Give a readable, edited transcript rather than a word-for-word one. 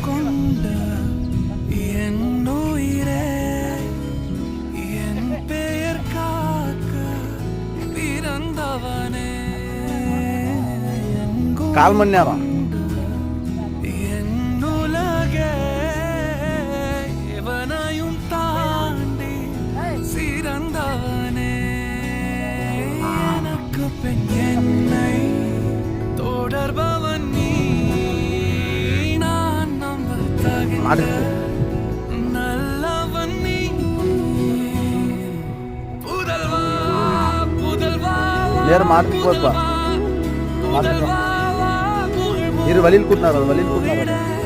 கொண்ட என் உயிரே, என் பெயர் காக்க பிறந்தவனே. 1/4 மணி நேரம் என் உலகே எவனையும் தாண்டி சிறந்தவனே. எனக்கு பெண் என்னை தொடர்பவன் நீ, நான் நம்ப தகுந்த நல்லவன் நீ. புதல்வா புதல்வா நேரம் மாட்டுக்கு போப்பா. புதல்வா இரு வழியில் கூட்டினார், அது வழியில் கூட்டினார்.